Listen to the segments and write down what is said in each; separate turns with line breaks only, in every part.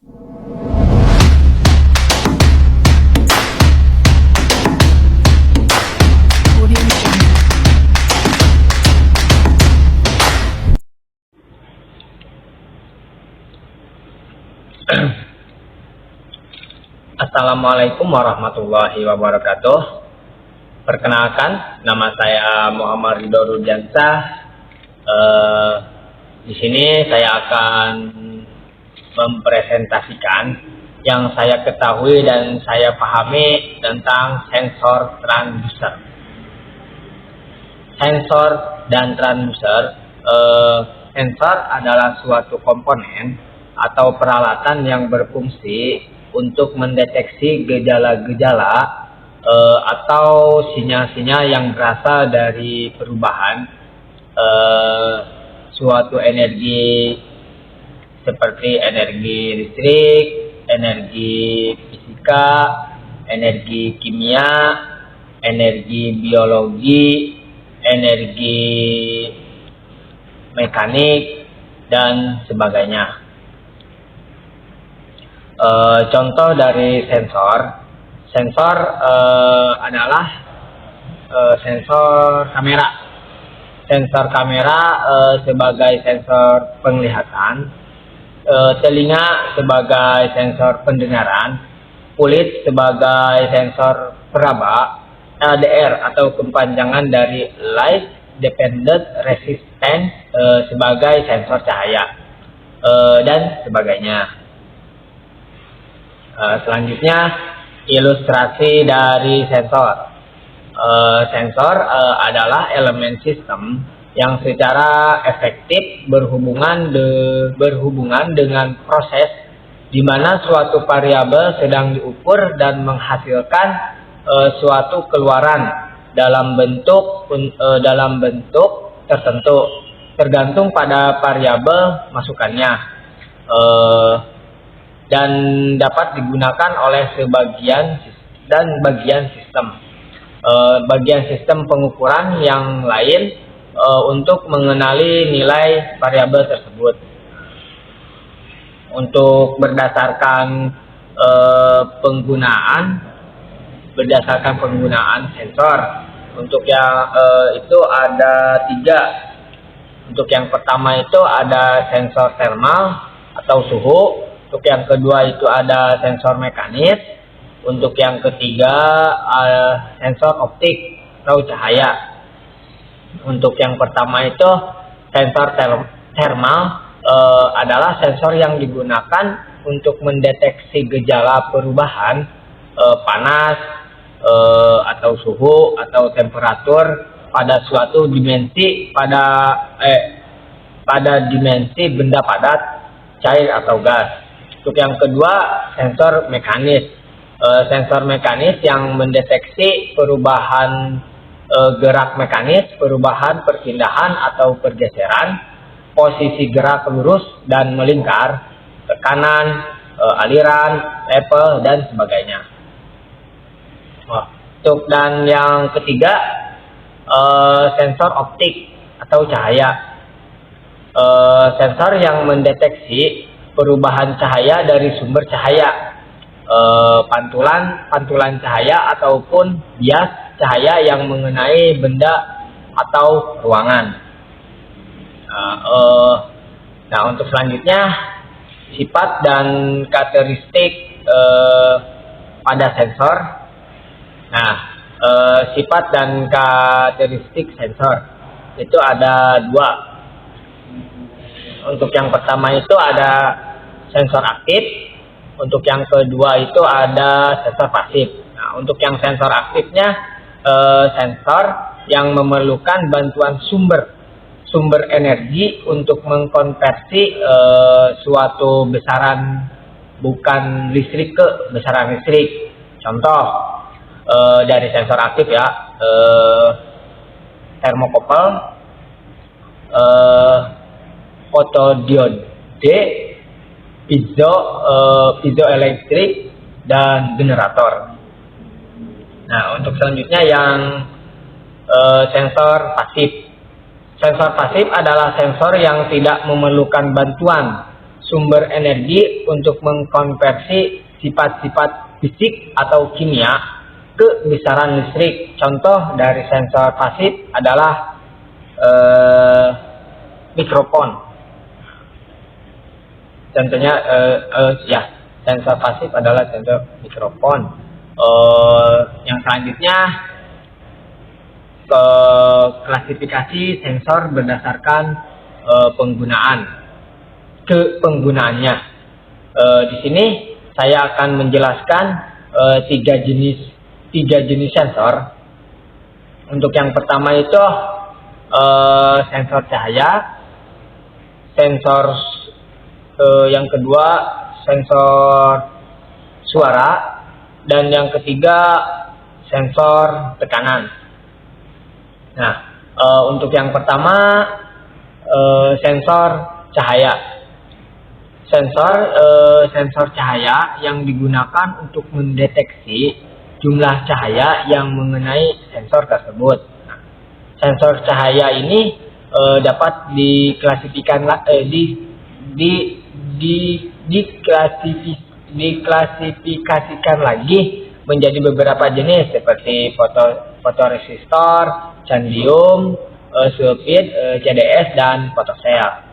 Assalamualaikum warahmatullahi wabarakatuh. Perkenalkan, nama saya Muhammad Ridho Rudiansah. Di sini saya akan mempresentasikan yang saya ketahui dan saya pahami tentang sensor transducer. Sensor dan transducer. Sensor adalah suatu komponen atau peralatan yang berfungsi untuk mendeteksi gejala-gejala atau sinyal-sinyal yang berasal dari perubahan suatu energi seperti energi listrik, energi fisika, energi kimia, energi biologi, energi mekanik, dan sebagainya. Contoh dari sensor adalah sensor kamera. Sensor kamera sebagai sensor penglihatan, telinga sebagai sensor pendengaran, kulit sebagai sensor peraba, LDR atau kepanjangan dari Light Dependent Resistance sebagai sensor cahaya, dan sebagainya. Selanjutnya, ilustrasi dari sensor. Sensor adalah elemen sistem yang secara efektif berhubungan dengan proses di mana suatu variabel sedang diukur dan menghasilkan suatu keluaran dalam bentuk tertentu, tergantung pada variabel masukannya. Dan dapat digunakan oleh bagian sistem. Bagian sistem pengukuran yang lain untuk mengenali nilai variabel tersebut. Untuk berdasarkan penggunaan sensor, untuk yang itu ada 3. Untuk yang pertama itu ada sensor thermal atau suhu. Untuk yang kedua itu ada sensor mekanis. Untuk yang ketiga sensor optik atau cahaya. Untuk yang pertama itu sensor thermal adalah sensor yang digunakan untuk mendeteksi gejala perubahan panas atau suhu atau temperatur pada suatu dimensi pada dimensi benda padat, cair atau gas. Untuk yang kedua, sensor mekanis. Sensor mekanis yang mendeteksi perubahan gerak mekanis, perubahan perpindahan atau pergeseran, posisi gerak lurus dan melingkar, tekanan, aliran, level, dan sebagainya. Dan yang ketiga, sensor optik atau cahaya. Sensor yang mendeteksi perubahan cahaya dari sumber cahaya, pantulan cahaya ataupun bias cahaya yang mengenai benda atau ruangan. Nah, untuk selanjutnya, sifat dan karakteristik pada sensor. Nah, sifat dan karakteristik sensor itu ada 2. Untuk yang pertama itu ada sensor aktif. Untuk yang kedua itu ada sensor pasif. Nah, untuk yang sensor aktifnya, sensor yang memerlukan bantuan sumber energi untuk mengkonversi suatu besaran bukan listrik ke besaran listrik. Contoh dari sensor aktif ya, termokouple, fotodiode, piezoelektrik, dan generator. Nah, untuk selanjutnya yang sensor pasif. Sensor pasif adalah sensor yang tidak memerlukan bantuan sumber energi untuk mengkonversi sifat-sifat fisik atau kimia ke besaran listrik. Contoh dari sensor pasif adalah mikrofon. Contohnya sensor pasif adalah sensor mikrofon. Yang selanjutnya ke klasifikasi sensor berdasarkan penggunaannya. Di sini saya akan menjelaskan tiga jenis sensor. Untuk yang pertama itu sensor cahaya, yang kedua sensor suara, dan yang ketiga sensor tekanan. Nah, untuk yang pertama sensor cahaya. Sensor cahaya yang digunakan untuk mendeteksi jumlah cahaya yang mengenai sensor tersebut. Nah, sensor cahaya ini dapat diklasifikasikan lagi menjadi beberapa jenis seperti fotoresistor, candium, sulfid, CDS, dan fotosel.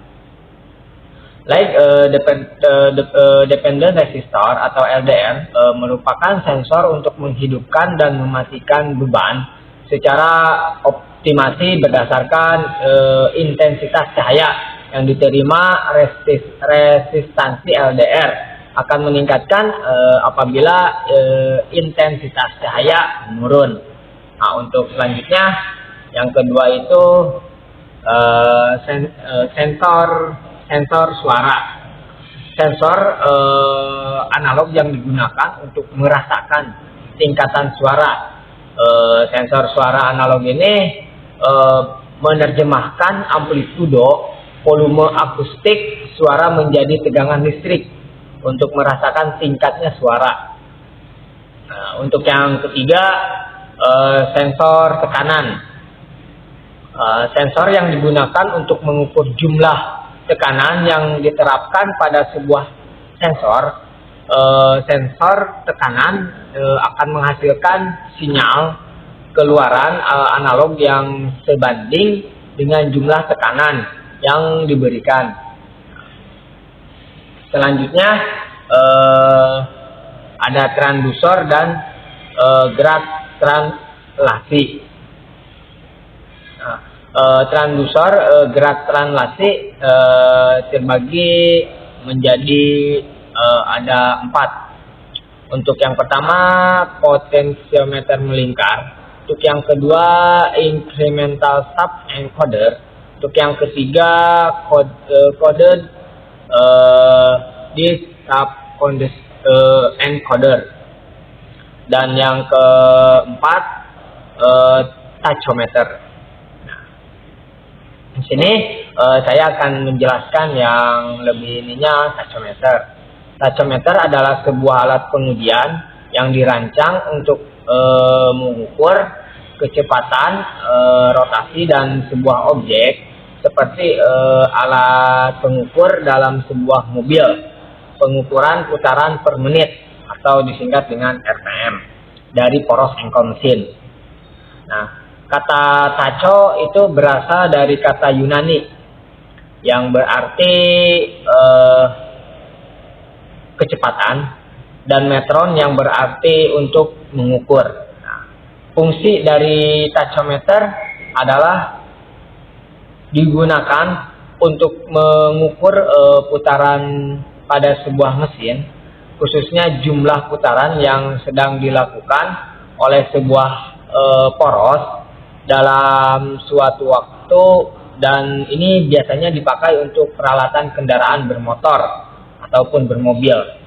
Dependent resistor atau LDR merupakan sensor untuk menghidupkan dan mematikan beban secara optimasi berdasarkan intensitas cahaya yang diterima. Resistansi LDR akan meningkatkan apabila intensitas cahaya menurun. Nah, untuk selanjutnya yang kedua itu sensor suara. Sensor analog yang digunakan untuk merasakan tingkatan suara. Sensor suara analog ini menerjemahkan amplitudo volume akustik suara menjadi tegangan listrik untuk merasakan tingkatnya suara. Nah, untuk yang ketiga sensor tekanan. Sensor yang digunakan untuk mengukur jumlah tekanan yang diterapkan pada sebuah sensor. Sensor tekanan akan menghasilkan sinyal keluaran analog yang sebanding dengan jumlah tekanan yang diberikan. Selanjutnya ada transducer dan gerak translasi. Transducer gerak translasi terbagi menjadi ada 4. Untuk yang pertama potensiometer melingkar. Untuk yang kedua incremental sub encoder. Untuk yang ketiga coded disk sub encoder. Dan yang keempat tachometer. Di sini saya akan menjelaskan yang lebih ininya tachometer. Tachometer adalah sebuah alat pengujian yang dirancang untuk mengukur kecepatan rotasi dan sebuah objek seperti alat pengukur dalam sebuah mobil, pengukuran putaran per menit atau disingkat dengan RPM dari poros engkol mesin. Nah, kata tacho itu berasal dari kata Yunani yang berarti kecepatan dan metron yang berarti untuk mengukur. Nah, fungsi dari tachometer adalah digunakan untuk mengukur putaran pada sebuah mesin, khususnya jumlah putaran yang sedang dilakukan oleh sebuah poros dalam suatu waktu, dan ini biasanya dipakai untuk peralatan kendaraan bermotor ataupun bermobil.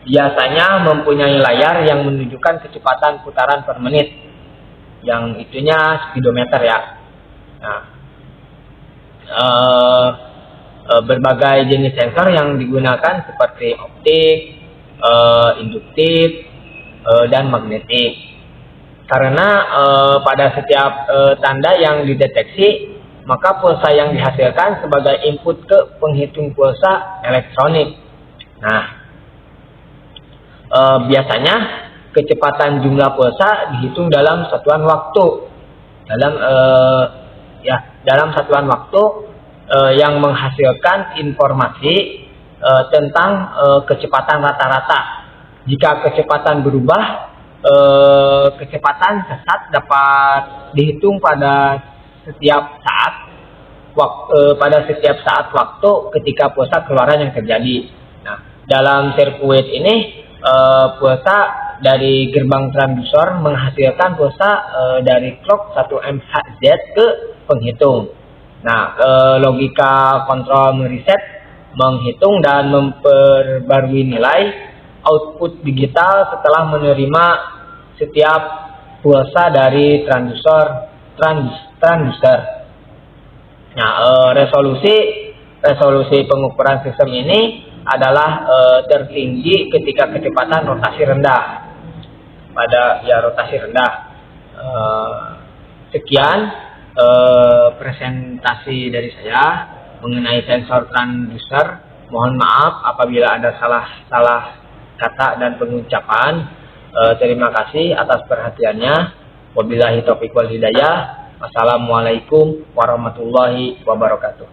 Biasanya mempunyai layar yang menunjukkan kecepatan putaran per menit, yang itunya speedometer ya. Nah, berbagai jenis sensor yang digunakan seperti optik, induktif, dan magnetik. Karena pada setiap tanda yang dideteksi maka pulsa yang dihasilkan sebagai input ke penghitung pulsa elektronik. Nah, biasanya kecepatan jumlah pulsa dihitung dalam satuan waktu. Dalam satuan waktu yang menghasilkan informasi tentang kecepatan rata-rata. Jika kecepatan berubah, kecepatan sesat dapat dihitung pada setiap saat waktu ketika pulsa keluaran yang terjadi. Nah, dalam sirkuit ini pulsa dari gerbang transducer menghasilkan pulsa dari clock 1 MHz ke penghitung. Nah, logika kontrol mereset, menghitung dan memperbarui nilai output digital setelah menerima setiap pulsa dari transducer. Nah, resolusi pengukuran sistem ini adalah tertinggi ketika kecepatan rotasi rendah. Rotasi rendah. Sekian presentasi dari saya mengenai sensor transducer. Mohon maaf apabila ada salah kata dan pengucapan. Terima kasih atas perhatiannya. Wabillahi taufiq wal hidayah. Wassalamualaikum warahmatullahi wabarakatuh.